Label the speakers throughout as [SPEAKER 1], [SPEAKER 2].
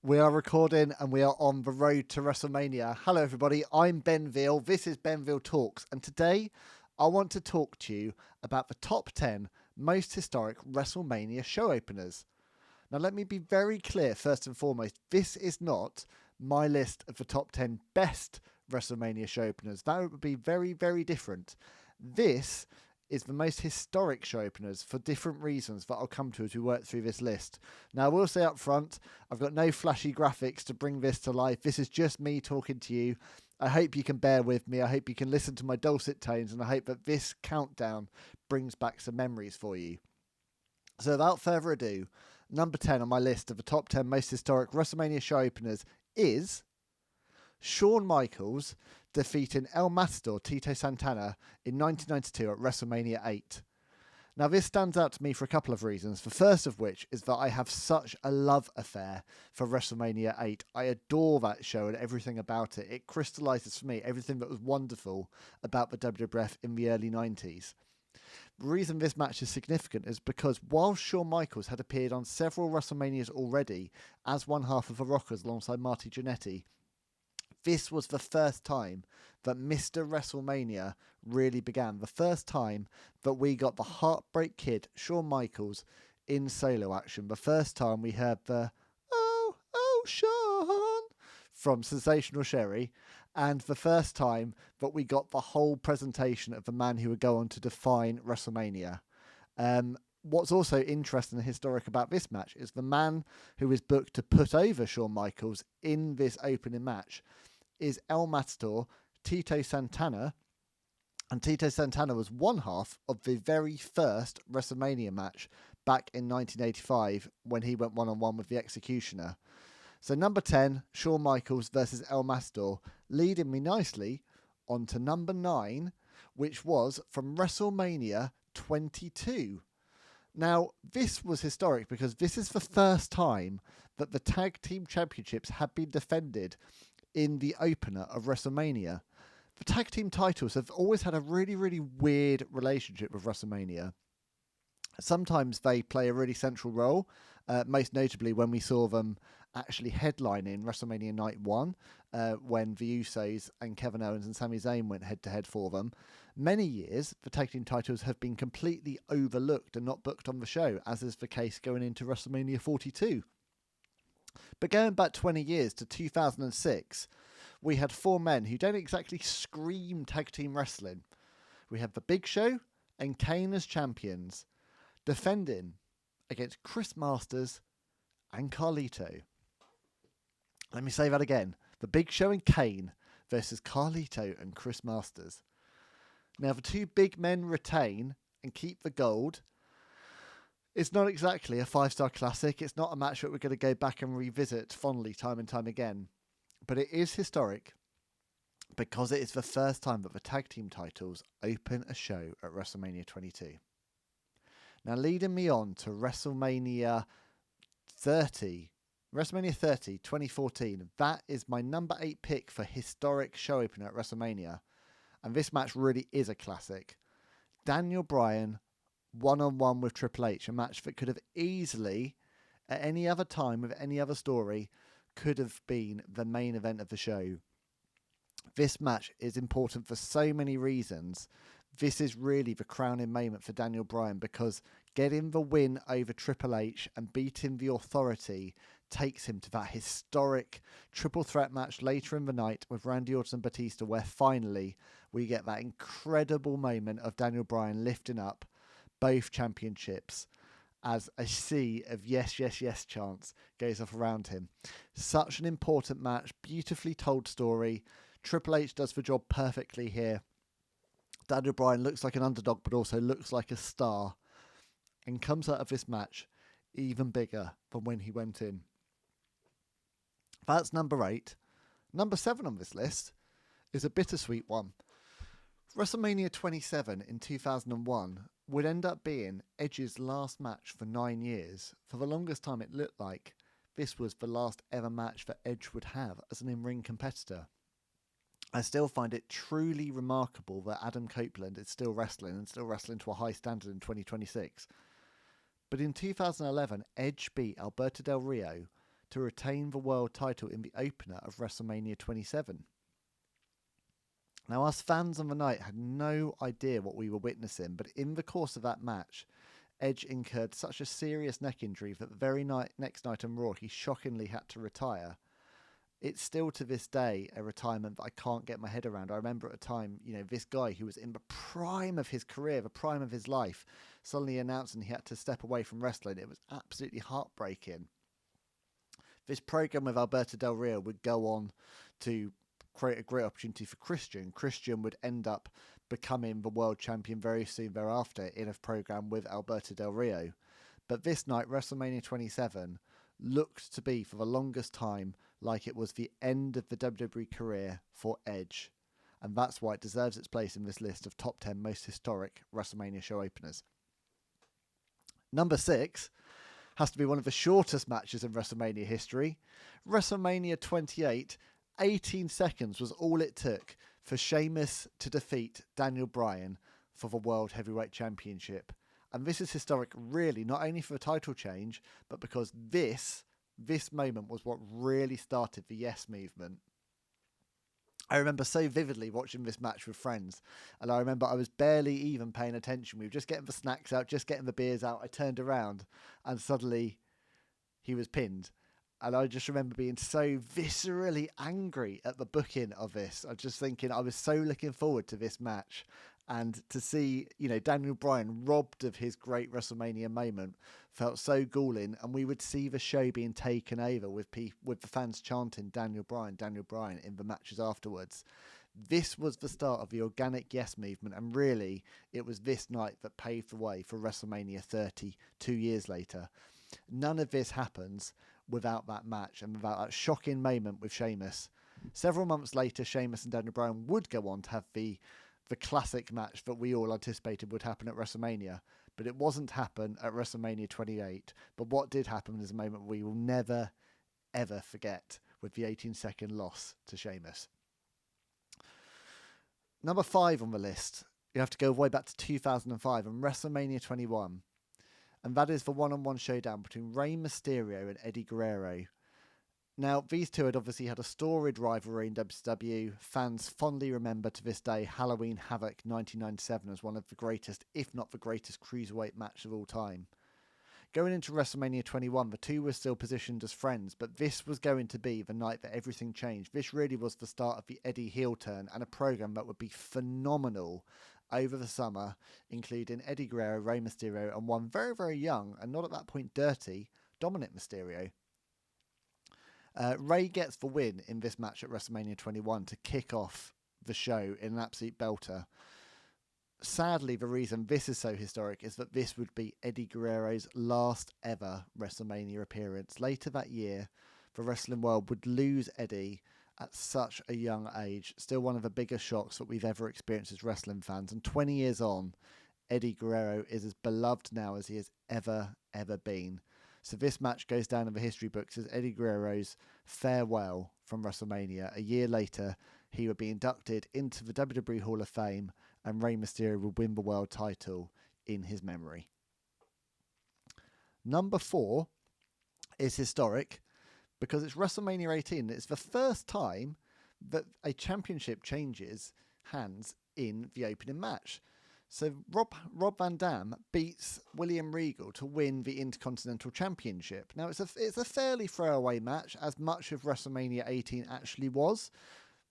[SPEAKER 1] We are recording and we are on the road to WrestleMania. Hello, everybody. I'm Ben Veal. This is Ben Veal Talks. And today I want to talk to you about the top 10 most historic WrestleMania show openers. Now, let me be very clear, first and foremost, this is not my list of the top 10 best WrestleMania show openers. That would be very, very different. This is the most historic show openers for different reasons that I'll come to as we work through this list. Now, I will say up front, I've got no flashy graphics to bring this to life. This is just me talking to you. I hope you can bear with me. I hope you can listen to my dulcet tones, and I hope that this countdown brings back some memories for you. So without further ado, number 10 on my list of the top 10 most historic WrestleMania show openers is Shawn Michaels defeating El Matador Tito Santana in 1992 at WrestleMania 8. Now, this stands out to me for a couple of reasons. The first of which is that I have such a love affair for WrestleMania 8. I adore that show and everything about it. It crystallises for me everything that was wonderful about the WWF in the early 90s. The reason this match is significant is because while Shawn Michaels had appeared on several WrestleManias already as one half of the Rockers alongside Marty Jannetty, this was the first time that Mr. WrestleMania really began. The first time that we got the Heartbreak Kid, Shawn Michaels, in solo action. The first time we heard the "Oh, Shawn" from Sensational Sherry. And the first time that we got the whole presentation of the man who would go on to define WrestleMania. What's also interesting and historic about this match is the man who is booked to put over Shawn Michaels in this opening match is El Matador Tito Santana. And Tito Santana was one half of the very first WrestleMania match back in 1985 when he went one-on-one with the Executioner. So number 10, Shawn Michaels versus El Matador, leading me nicely on to number 9, which was from WrestleMania 22. Now, this was historic because this is the first time that the Tag Team Championships had been defended in the opener of WrestleMania. The Tag Team titles have always had a really, really weird relationship with WrestleMania. Sometimes they play a really central role, most notably when we saw them actually headlining WrestleMania Night 1, when the Usos and Kevin Owens and Sami Zayn went head-to-head for them. Many years, the tag team titles have been completely overlooked and not booked on the show, as is the case going into WrestleMania 42. But going back 20 years to 2006, we had four men who don't exactly scream tag team wrestling. We have The Big Show and Kane as champions, defending against Chris Masters and Carlito. Let me say that again. The Big Show and Kane versus Carlito and Chris Masters. Now, the two big men retain and keep the gold. It's not exactly a five-star classic. It's not a match that we're going to go back and revisit fondly time and time again. But it is historic because it is the first time that the tag team titles open a show at WrestleMania 22. Now, leading me on to WrestleMania 30. WrestleMania 30, 2014. That is my number 8 pick for historic show opener at WrestleMania. And this match really is a classic. Daniel Bryan one-on-one with Triple H. A match that could have easily, at any other time with any other story, could have been the main event of the show. This match is important for so many reasons. This is really the crowning moment for Daniel Bryan because getting the win over Triple H and beating the Authority takes him to that historic triple threat match later in the night with Randy Orton and Batista, where finally we get that incredible moment of Daniel Bryan lifting up both championships as a sea of yes, yes, yes chants goes off around him. Such an important match, beautifully told story. Triple H does the job perfectly here. Daniel Bryan looks like an underdog, but also looks like a star, and comes out of this match even bigger than when he went in. That's number 8. Number 7 on this list is a bittersweet one. WrestleMania 27 in 2001 would end up being Edge's last match for 9 years. For the longest time, it looked like this was the last ever match that Edge would have as an in-ring competitor. I still find it truly remarkable that Adam Copeland is still wrestling and still wrestling to a high standard in 2026. But in 2011, Edge beat Alberto Del Rio to retain the world title in the opener of WrestleMania 27. Now, us fans on the night had no idea what we were witnessing, but in the course of that match, Edge incurred such a serious neck injury that the very next night on Raw, he shockingly had to retire. It's still to this day a retirement that I can't get my head around. I remember at a time, this guy who was in the prime of his career, the prime of his life, suddenly announcing he had to step away from wrestling. It was absolutely heartbreaking. This program with Alberto Del Rio would go on to create a great opportunity for Christian. Christian would end up becoming the world champion very soon thereafter in a program with Alberto Del Rio. But this night, WrestleMania 27, looked to be for the longest time like it was the end of the WWE career for Edge. And that's why it deserves its place in this list of top 10 most historic WrestleMania show openers. Number 6 has to be one of the shortest matches in WrestleMania history. WrestleMania 28, 18 seconds was all it took for Sheamus to defeat Daniel Bryan for the World Heavyweight Championship. And this is historic, really, not only for the title change, but because this moment was what really started the Yes movement. I remember so vividly watching this match with friends, and I remember I was barely even paying attention. We were just getting the snacks out, just getting the beers out. I turned around, and suddenly he was pinned. And I just remember being so viscerally angry at the booking of this. I was just thinking I was so looking forward to this match. And to see, Daniel Bryan robbed of his great WrestleMania moment felt so galling. And we would see the show being taken over with the fans chanting Daniel Bryan in the matches afterwards. This was the start of the organic Yes movement. And really, it was this night that paved the way for WrestleMania 30 2 years later. None of this happens without that match and without that shocking moment with Sheamus. Several months later, Sheamus and Daniel Bryan would go on to have the classic match that we all anticipated would happen at WrestleMania, but it wasn't happen at WrestleMania 28. But what did happen is a moment we will never, ever forget, with the 18-second loss to Sheamus. Number 5 on the list, you have to go way back to 2005 and WrestleMania 21. And that is the one-on-one showdown between Rey Mysterio and Eddie Guerrero. Now, these two had obviously had a storied rivalry in WCW. Fans fondly remember to this day Halloween Havoc 1997 as one of the greatest, if not the greatest, cruiserweight match of all time. Going into WrestleMania 21, the two were still positioned as friends, but this was going to be the night that everything changed. This really was the start of the Eddie heel turn and a program that would be phenomenal over the summer, including Eddie Guerrero, Rey Mysterio, and one very, very young, and not at that point dirty, Dominic Mysterio. Rey gets the win in this match at WrestleMania 21 to kick off the show in an absolute belter. Sadly, the reason this is so historic is that this would be Eddie Guerrero's last ever WrestleMania appearance. Later that year, the wrestling world would lose Eddie at such a young age. Still one of the biggest shocks that we've ever experienced as wrestling fans. And 20 years on, Eddie Guerrero is as beloved now as he has ever been. So this match goes down in the history books as Eddie Guerrero's farewell from WrestleMania. A year later, he would be inducted into the WWE Hall of Fame and Rey Mysterio would win the world title in his memory. Number 4 is historic because it's WrestleMania 18. It's the first time that a championship changes hands in the opening match. So Rob Van Dam beats William Regal to win the Intercontinental Championship. Now, it's a fairly throwaway match, as much of WrestleMania 18 actually was.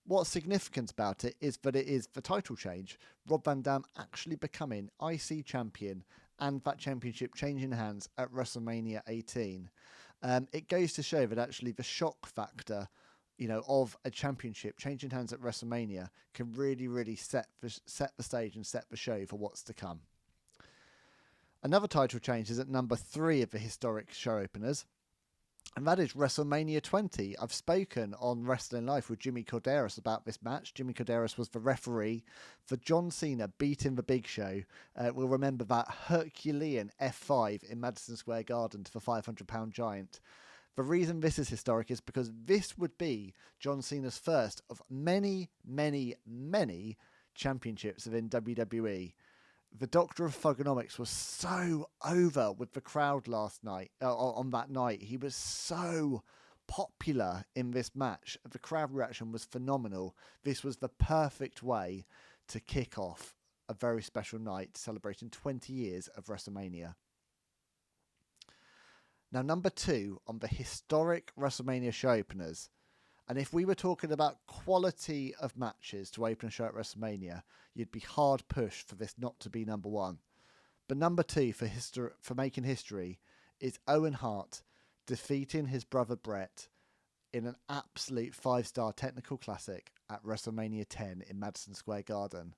[SPEAKER 1] What's significant about it is that it is the title change. Rob Van Dam actually becoming IC champion and that championship changing hands at WrestleMania 18. It goes to show that actually the shock factor, of a championship changing hands at WrestleMania can really set the stage and set the show for what's to come. Another title change is at number 3 of the historic show openers, and that is WrestleMania 20. I've spoken on Wrestling Life with Jimmy Corderas about this match. Jimmy Corderas was the referee for John Cena beating the Big Show. We'll remember that Herculean F5 in Madison Square Garden to the 500-pound giant. The reason this is historic is because this would be John Cena's first of many championships within WWE. The Doctor of Thugonomics was so over with the crowd last night, on that night. He was so popular in this match. The crowd reaction was phenomenal. This was the perfect way to kick off a very special night celebrating 20 years of WrestleMania. Now, number 2 on the historic WrestleMania show openers, and if we were talking about quality of matches to open a show at WrestleMania, you'd be hard pushed for this not to be number 1. But number 2 for making history is Owen Hart defeating his brother Bret in an absolute 5-star technical classic at WrestleMania X in Madison Square Garden.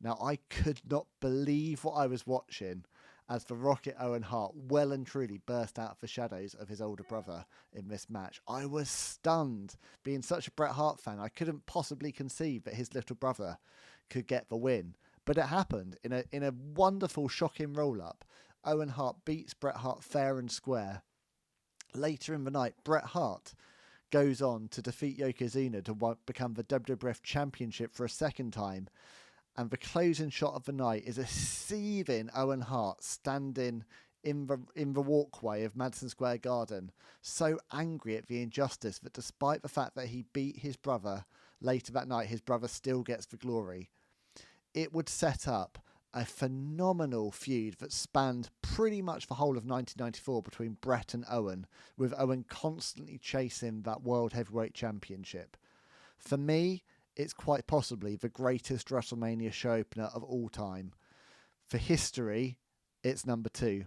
[SPEAKER 1] Now, I could not believe what I was watching as the Rocket Owen Hart well and truly burst out of the shadows of his older brother in this match. I was stunned. Being such a Bret Hart fan, I couldn't possibly conceive that his little brother could get the win. But it happened in a wonderful, shocking roll-up. Owen Hart beats Bret Hart fair and square. Later in the night, Bret Hart goes on to defeat Yokozuna to become the WWF Championship for a second time. And the closing shot of the night is a seething Owen Hart standing in the walkway of Madison Square Garden, so angry at the injustice that despite the fact that he beat his brother later that night, his brother still gets the glory. It would set up a phenomenal feud that spanned pretty much the whole of 1994 between Bret and Owen, with Owen constantly chasing that World Heavyweight Championship. For me, it's quite possibly the greatest WrestleMania show opener of all time. For history, it's number 2.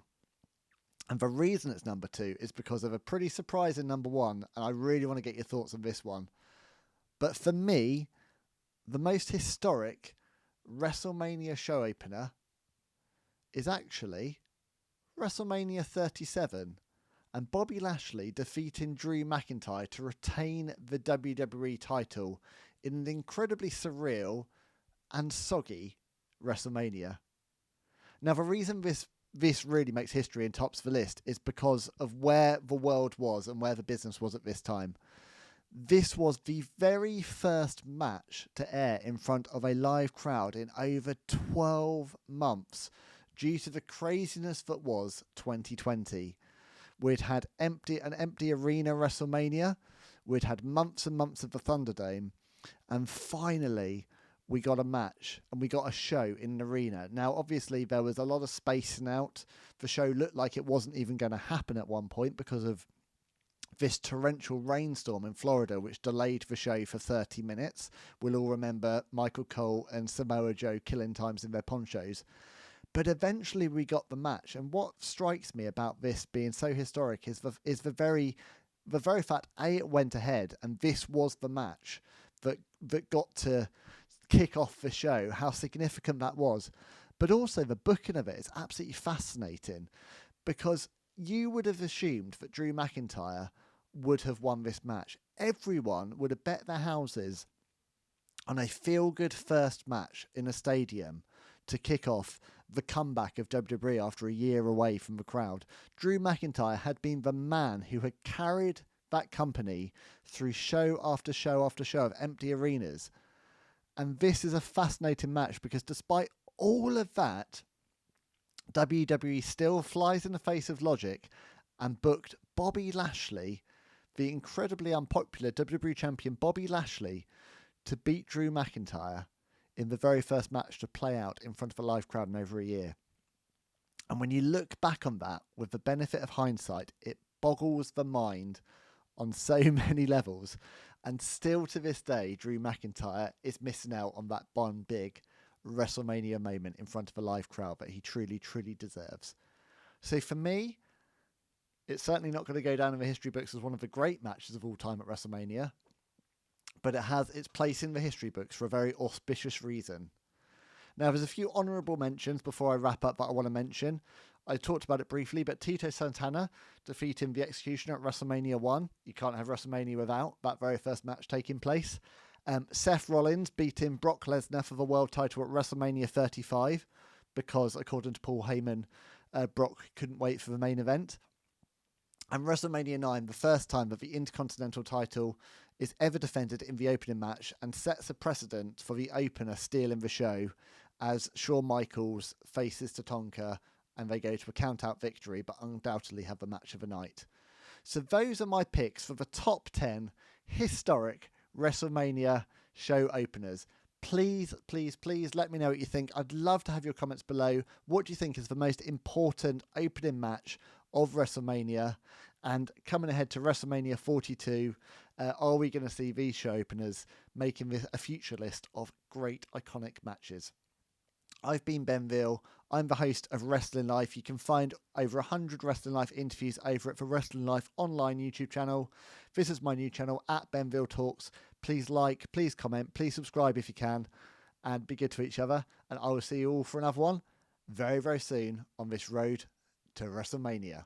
[SPEAKER 1] And the reason it's number 2 is because of a pretty surprising number 1, and I really want to get your thoughts on this one. But for me, the most historic WrestleMania show opener is actually WrestleMania 37 and Bobby Lashley defeating Drew McIntyre to retain the WWE title in an incredibly surreal and soggy WrestleMania. Now, the reason this really makes history and tops the list is because of where the world was and where the business was at this time. This was the very first match to air in front of a live crowd in over 12 months due to the craziness that was 2020. We'd had an empty arena WrestleMania. We'd had months and months of the Thunderdome. And finally, we got a match and we got a show in an arena. Now, obviously, there was a lot of spacing out. The show looked like it wasn't even going to happen at one point because of this torrential rainstorm in Florida, which delayed the show for 30 minutes. We'll all remember Michael Cole and Samoa Joe killing times in their ponchos. But eventually we got the match. And what strikes me about this being so historic is the very fact, it went ahead and this was the match that got to kick off the show, how significant that was. But also the booking of it is absolutely fascinating, because you would have assumed that Drew McIntyre would have won this match. Everyone would have bet their houses on a feel-good first match in a stadium to kick off the comeback of WWE after a year away from the crowd. Drew McIntyre had been the man who had carried that company through show after show after show of empty arenas. And this is a fascinating match because despite all of that, WWE still flies in the face of logic and booked Bobby Lashley, the incredibly unpopular WWE champion Bobby Lashley, to beat Drew McIntyre in the very first match to play out in front of a live crowd in over a year. And when you look back on that with the benefit of hindsight, it boggles the mind on so many levels. And still to this day, Drew McIntyre is missing out on that one big WrestleMania moment in front of a live crowd that he truly, truly deserves. So for me, it's certainly not going to go down in the history books as one of the great matches of all time at WrestleMania, but it has its place in the history books for a very auspicious reason. Now, there's a few honourable mentions before I wrap up that I want to mention. I talked about it briefly, but Tito Santana defeating the Executioner at WrestleMania 1. You can't have WrestleMania without that very first match taking place. Seth Rollins beating Brock Lesnar for the world title at WrestleMania 35 because, according to Paul Heyman, Brock couldn't wait for the main event. And WrestleMania 9, the first time that the Intercontinental title is ever defended in the opening match, and sets a precedent for the opener stealing the show as Shawn Michaels faces Tatanka and they go to a count-out victory, but undoubtedly have the match of the night. So those are my picks for the top 10 historic WrestleMania show openers. Please, please, please let me know what you think. I'd love to have your comments below. What do you think is the most important opening match of WrestleMania? And coming ahead to WrestleMania 42, are we going to see these show openers making this a future list of great iconic matches? I've been Ben Veal. I'm the host of Wrestling Life. You can find over 100 Wrestling Life interviews over at the Wrestling Life online YouTube channel. This is my new channel at Ben Veal Talks. Please like, please comment, please subscribe if you can, and be good to each other. And I will see you all for another one very, very soon on this road to WrestleMania.